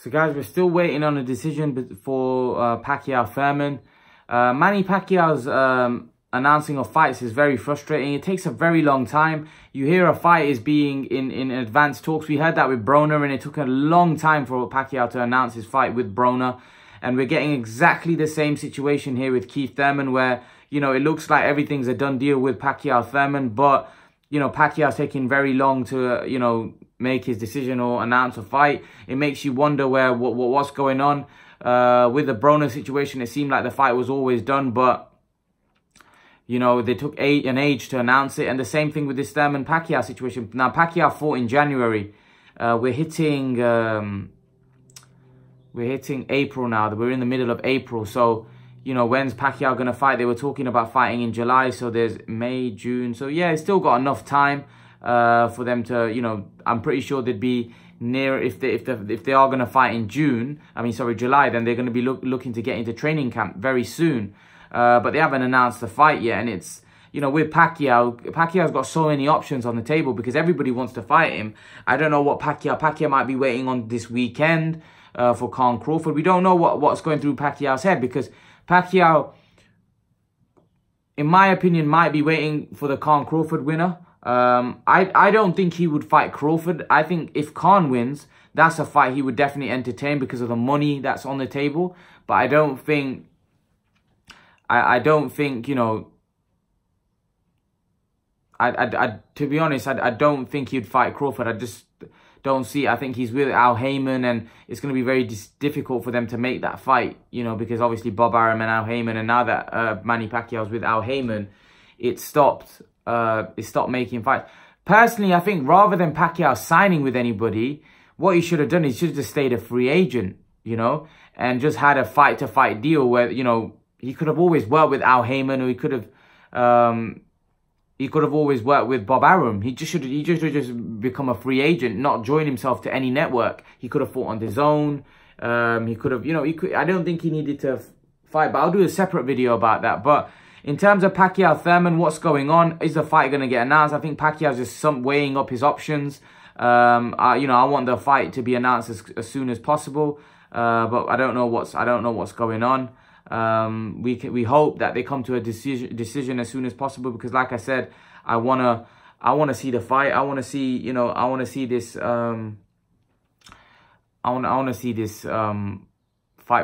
So guys, we're still waiting on a decision for Pacquiao Thurman. Manny Pacquiao's announcing of fights is very frustrating. It takes a very long time. You hear a fight is being in advanced talks. We heard that with Broner, and it took a long time for Pacquiao to announce his fight with Broner. And we're getting exactly the same situation here with Keith Thurman, where, you know, it looks like everything's a done deal with Pacquiao Thurman, but, you know, Pacquiao's taking very long to, you know, make his decision or announce a fight. It makes you wonder what's going on. With the Broner situation, it seemed like the fight was always done, but, you know, they took an age to announce it. And the same thing with this Thurman-Pacquiao situation. Now, Pacquiao fought in January. We're hitting April now. We're in the middle of April. So, you know, when's Pacquiao going to fight? They were talking about fighting in July. So there's May, June. So, yeah, it's still got enough time for them to, you know, I'm pretty sure they'd be near, if they are going to fight in July, then they're going to be looking to get into training camp very soon. But they haven't announced the fight yet. And it's, you know, with Pacquiao's got so many options on the table because everybody wants to fight him. I don't know what Pacquiao might be waiting on this weekend for Khan Crawford. We don't know what's going through Pacquiao's head, because Pacquiao, in my opinion, might be waiting for the Khan Crawford winner. I don't think he would fight Crawford. I think if Khan wins, that's a fight he would definitely entertain because of the money that's on the table. But I don't think, you know, to be honest, I don't think he'd fight Crawford. I just don't see it. I think he's with Al Heyman, and it's going to be very difficult for them to make that fight, you know, because obviously Bob Arum and Al Heyman, and now that Manny Pacquiao's with Al Heyman, it stopped making fights. Personally, I think rather than Pacquiao signing with anybody, what he should have done is he should have just stayed a free agent, you know, and just had a fight-to-fight deal where, you know, he could have always worked with Al Heyman, or he could have always worked with Bob Arum. He just become a free agent, not join himself to any network. He could have fought on his own. He could have, you know, I don't think he needed to fight, but I'll do a separate video about that. But in terms of Pacquiao Thurman, what's going on? Is the fight going to get announced? I think Pacquiao's just weighing up his options. You know, I want the fight to be announced as soon as possible. But I don't know what's going on. We hope that they come to a decision as soon as possible, because like I said, I wanna see the fight. I wanna see, you know, I wanna see this fight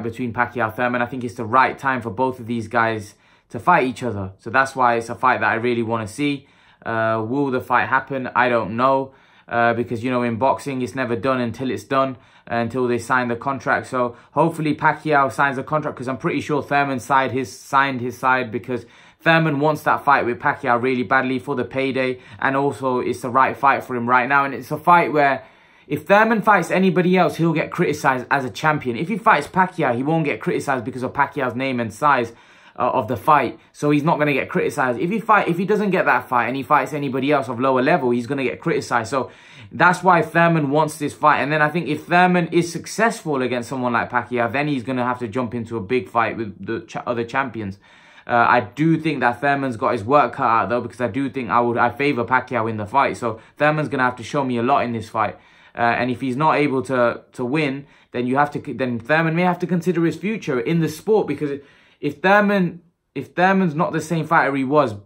between Pacquiao Thurman. I think it's the right time for both of these guys to fight each other. So that's why it's a fight that I really want to see. Will the fight happen? I don't know. Because, you know, in boxing, it's never done until it's done, until they sign the contract. So hopefully Pacquiao signs the contract, because I'm pretty sure Thurman signed his side, because Thurman wants that fight with Pacquiao really badly for the payday. And also it's the right fight for him right now. And it's a fight where if Thurman fights anybody else, he'll get criticized as a champion. If he fights Pacquiao, he won't get criticized because of Pacquiao's name and size of the fight, so he's not going to get criticized. If he doesn't get that fight and he fights anybody else of lower level, he's going to get criticized. So that's why Thurman wants this fight. And then I think if Thurman is successful against someone like Pacquiao, then he's going to have to jump into a big fight with the other champions. I do think that Thurman's got his work cut out though, because I do think I favor Pacquiao in the fight. So Thurman's going to have to show me a lot in this fight. And if he's not able to win, then Thurman may have to consider his future in the sport, because if Thurman's not the same fighter he was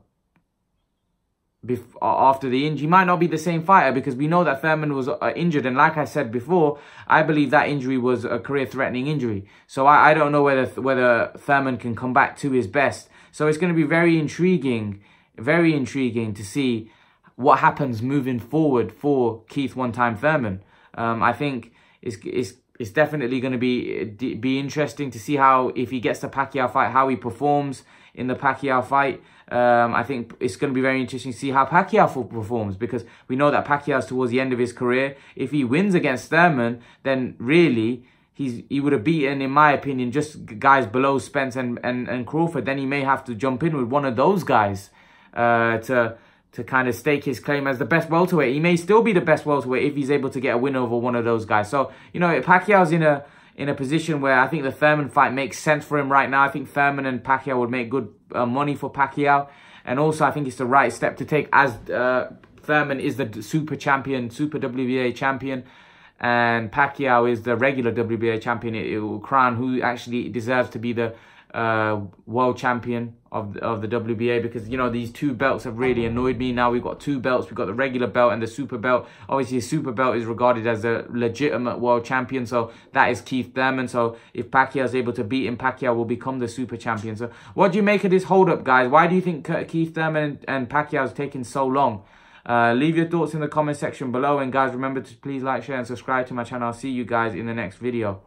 after the injury, he might not be the same fighter, because we know that Thurman was injured. And like I said before, I believe that injury was a career-threatening injury. So I don't know whether Thurman can come back to his best. So it's going to be very intriguing to see what happens moving forward for Keith One-Time Thurman. I think it's definitely going to be interesting to see how, if he gets the Pacquiao fight, how he performs in the Pacquiao fight. I think it's going to be very interesting to see how Pacquiao performs, because we know that Pacquiao's towards the end of his career. If he wins against Thurman, then really he would have beaten, in my opinion, just guys below Spence and Crawford. Then he may have to jump in with one of those guys to kind of stake his claim as the best welterweight. He may still be the best welterweight if he's able to get a win over one of those guys. So, you know, Pacquiao's in a position where I think the Thurman fight makes sense for him right now. I think Thurman and Pacquiao would make good money for Pacquiao. And also, I think it's the right step to take, as Thurman is the super WBA champion. and Pacquiao is the regular WBA champion, it will crown who actually deserves to be the world champion of the WBA, because, you know, these two belts have really annoyed me. Now we've got two belts. We've got the regular belt and the super belt. Obviously, the super belt is regarded as a legitimate world champion, so that is Keith Thurman. So if Pacquiao is able to beat him, Pacquiao will become the super champion. So what do you make of this hold up, guys? Why do you think Keith Thurman and Pacquiao is taking so long? Leave your thoughts in the comment section below, and guys, remember to please like, share and subscribe to my channel. I'll see you guys in the next video.